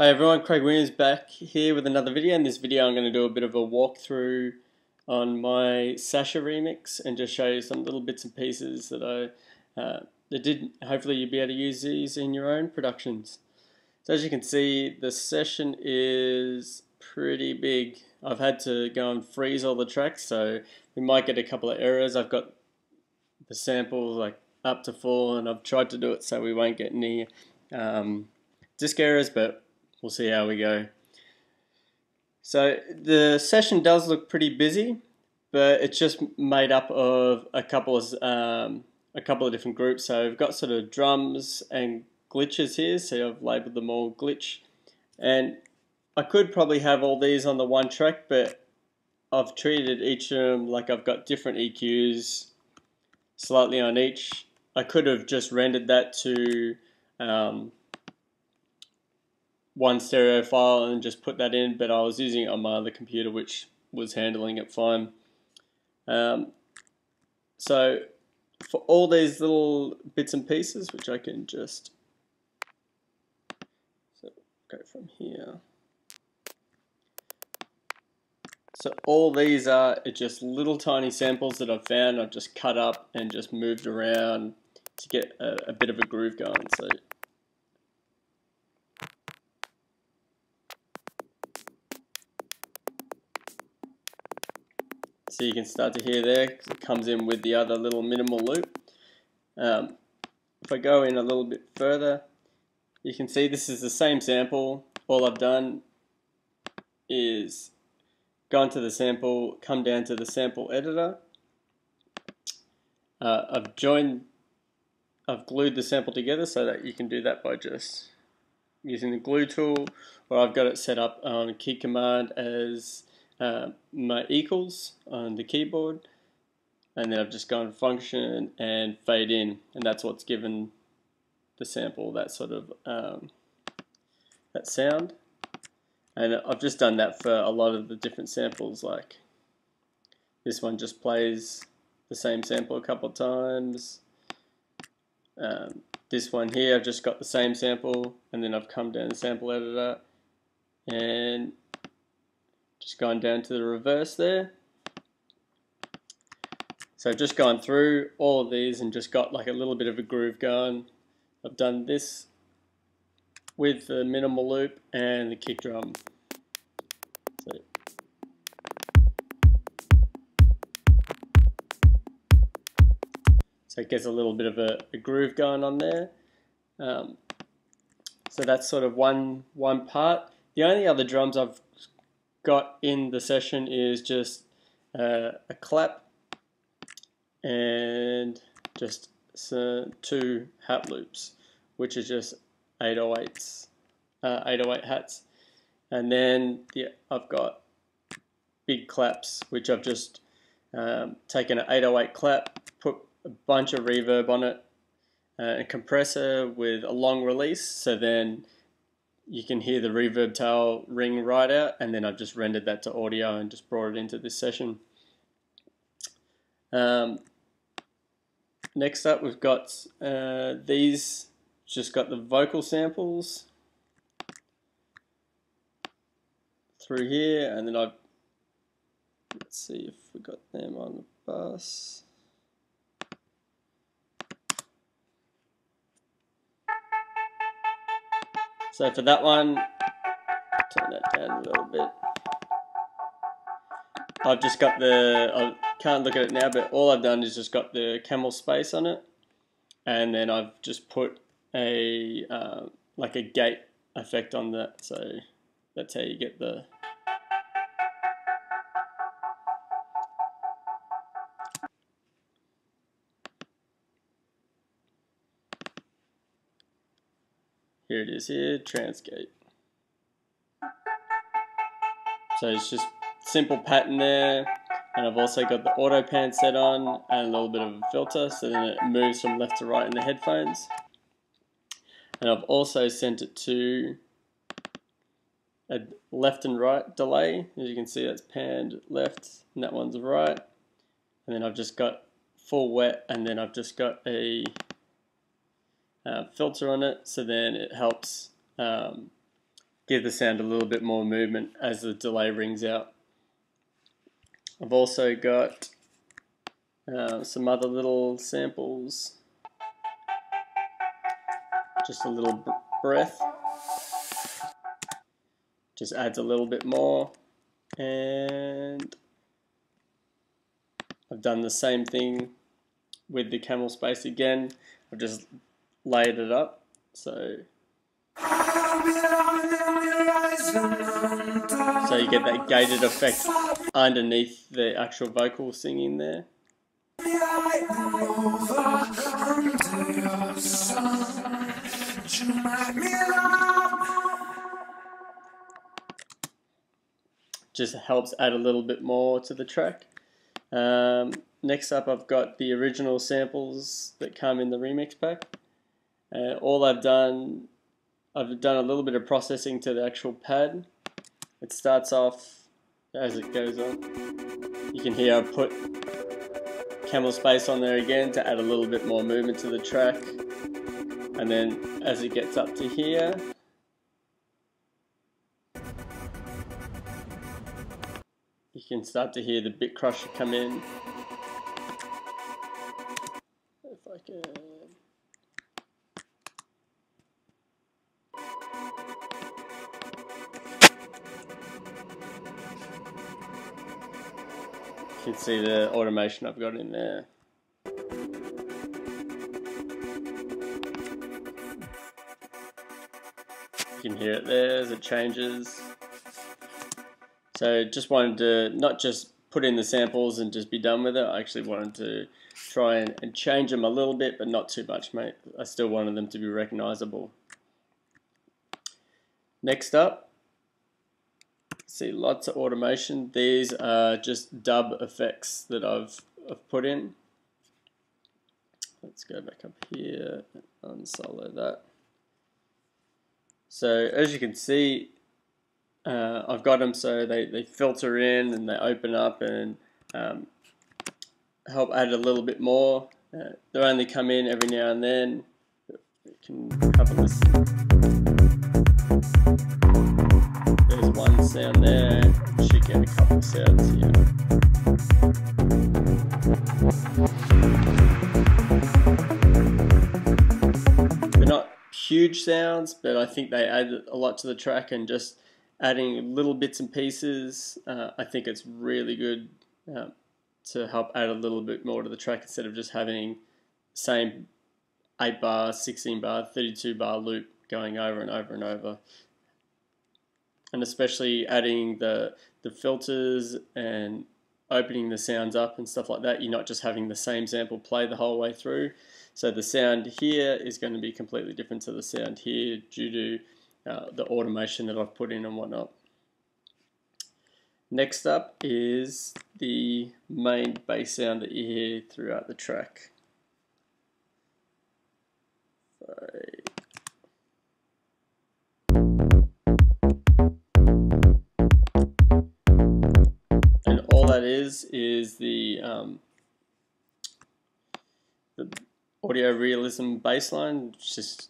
Hi everyone, Craig Williams back here with another video. In this video I'm going to do a bit of a walkthrough on my Sasha remix and just show you some little bits and pieces that hopefully you'll be able to use these in your own productions. So as you can see, the session is pretty big. I've had to go and freeze all the tracks, so we might get a couple of errors. I've got the sample like up to full and I've tried to do it so we won't get any disk errors, but we'll see how we go. So the session does look pretty busy, but it's just made up of a couple of different groups. So we've got sort of drums and glitches here, so I've labelled them all glitch. And I could probably have all these on the one track, but I've treated each of them like I've got different EQs slightly on each. I could have just rendered that to one stereo file and just put that in, but I was using it on my other computer which was handling it fine. So for all these little bits and pieces, which I can just go from here. So all these are just little tiny samples that I've found. I've just cut up and just moved around to get a bit of a groove going. So you can start to hear there, because it comes in with the other little minimal loop. If I go in a little bit further, you can see this is the same sample. All I've done is gone to the sample, come down to the sample editor. I've glued the sample together so that you can do that by just using the glue tool, or I've got it set up on key command as my equals on the keyboard, and then I've just gone function and fade in, and that's what's given the sample that sort of that sound. And I've just done that for a lot of the different samples. Like this one just plays the same sample a couple of times. This one here, I've just got the same sample, and then I've come down the sample editor and just gone down to the reverse there. So I've just gone through all of these and just got like a little bit of a groove going. I've done this with the minimal loop and the kick drum. So it gets a little bit of a groove going on there. So that's sort of one part. The only other drums I've got in the session is just a clap and just two hat loops, which is just 808s, 808 hats. And then I've got big claps, which I've just taken an 808 clap, put a bunch of reverb on it, a compressor with a long release, so then you can hear the reverb tail ring right out, and then I've just rendered that to audio and just brought it into this session. Next up we've got these, just got the vocal samples through here, and then let's see if we got them on the bass. So for that one, turn that down a little bit. I've just got I can't look at it now, but all I've done is just got the camel space on it, and then I've just put a like a gate effect on that. So that's how you get the. Here it is here, transgate. So it's just simple pattern there, and I've also got the auto pan set on and a little bit of a filter, so then it moves from left to right in the headphones. And I've also sent it to a left and right delay. As you can see, that's panned left and that one's right. And then I've just got full wet, and then I've just got a filter on it, so then it helps give the sound a little bit more movement as the delay rings out. I've also got some other little samples, just a little breath, just adds a little bit more, and I've done the same thing with the camel space again. I've just layered it up, so you get that gated effect underneath the actual vocal singing there. Just helps add a little bit more to the track. Next up, I've got the original samples that come in the remix pack. All I've done a little bit of processing to the actual pad. It starts off as it goes on. You can hear I've put camel space on there again to add a little bit more movement to the track. And then as it gets up to here, you can start to hear the bit crusher come in. If I can. You can see the automation I've got in there. You can hear it there as it changes. So just wanted to not just put in the samples and just be done with it. I actually wanted to try and change them a little bit, but not too much, mate. I still wanted them to be recognizable. Next up, see lots of automation. These are just dub effects that I've put in. Let's go back up here and unsolo that. So as you can see, I've got them so they filter in and they open up and help add a little bit more. They only come in every now and then. You can have a listen. There's one sound there. You should get a couple of sounds here. They're not huge sounds, but I think they add a lot to the track, and just adding little bits and pieces, I think it's really good to help add a little bit more to the track instead of just having same 8 bar, 16 bar, 32 bar loop going over and over and over. And especially adding the filters and opening the sounds up and stuff like that, you're not just having the same sample play the whole way through. So the sound here is going to be completely different to the sound here due to the automation that I've put in and whatnot. Next up is the main bass sound that you hear throughout the track. And all that is the audio realism bassline, which is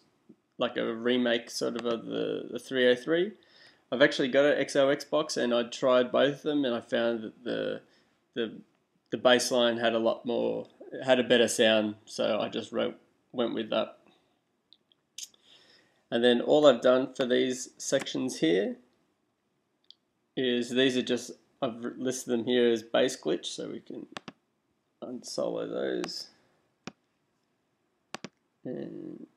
like a remake sort of the 303. I've actually got an XOX box and I tried both of them, and I found that the bassline had had a better sound, so I just went with that. And then all I've done for these sections here is I've listed them here as bass glitch, so we can unsolo those. And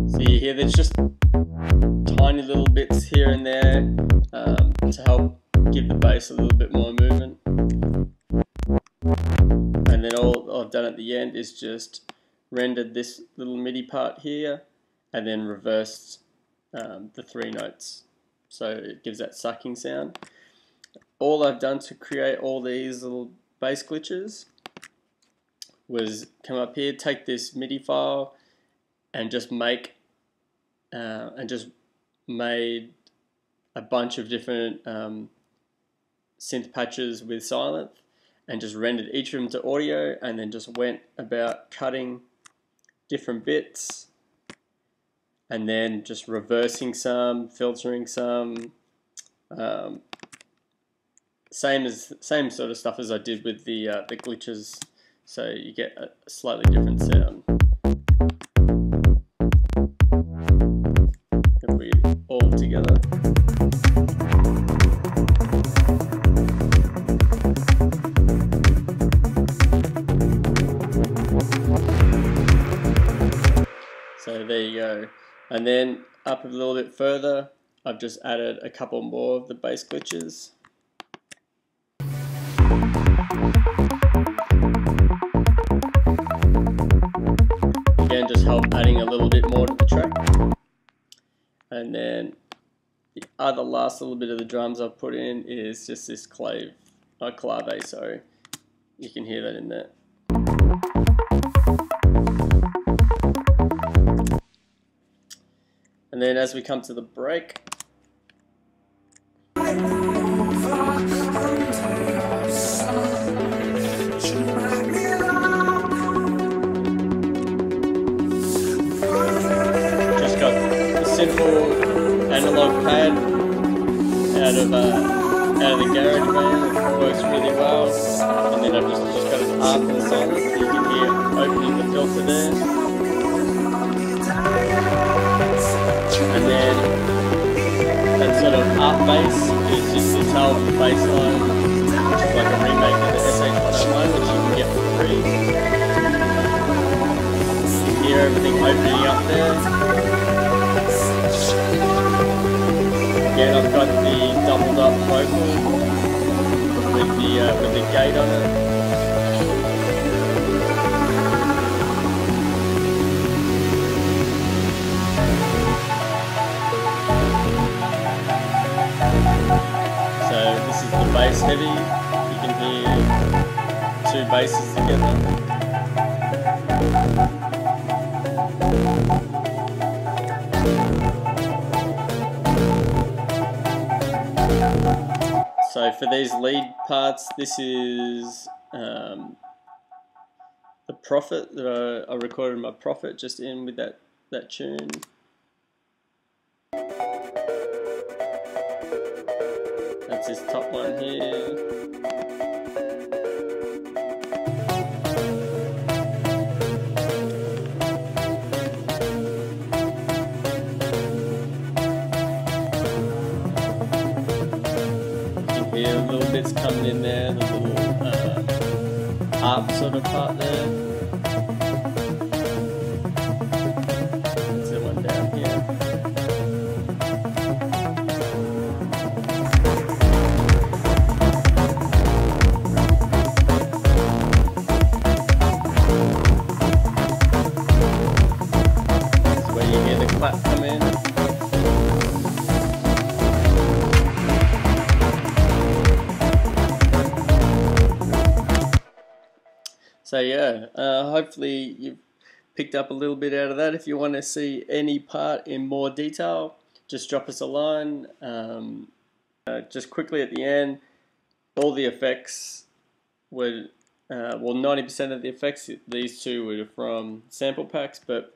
so you hear there's just tiny little bits here and there to help give the bass a little bit more movement. And then all I've done at the end is just rendered this little MIDI part here and then reversed the 3 notes, so it gives that sucking sound. All I've done to create all these little bass glitches was come up here, take this MIDI file and just made a bunch of different synth patches with Silent, and just rendered each of them to audio, and then just went about cutting different bits, and then just reversing some, filtering some, same sort of stuff as I did with the glitches, so you get a slightly different sound. If we all together. So there you go. And then up a little bit further, I've just added a couple more of the bass glitches. Again, just help adding a little bit more to the track. And then the other last little bit of the drums I've put in is just this clave, so you can hear that in there. And then as we come to the break, just got a simple analog pad out of the GarageBand. It works really well. And then I've just got an arp and silence, so you can hear opening the filter there. And then that sort of arp bass is just this whole bassline, which is like a remake of the SH101, which you can get for free. You can hear everything opening up there. Again, I've got the doubled up vocal with the gate on it. So this is the bass heavy. You can hear two basses together. So for these lead parts, this is the Prophet that I recorded my Prophet just in with that tune. That's this top one here. You can hear little bits coming in there, the little harp sort of part there. That's the one down here. Clap come in. So yeah, hopefully you've picked up a little bit out of that. If you want to see any part in more detail, just drop us a line. Just quickly at the end, all the effects were, well, 90% of the effects, these two were from sample packs, but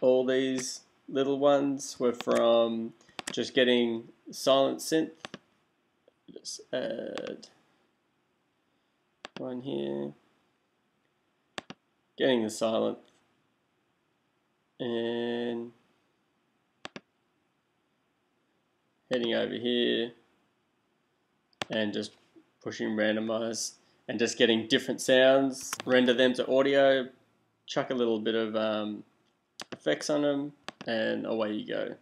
all these little ones were from just getting silent synth. Just add one here. Getting the silent. And heading over here. And just pushing randomize. And just getting different sounds. Render them to audio. Chuck a little bit of effects on them, and away you go.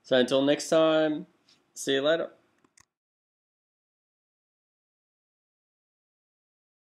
So until next time, see you later.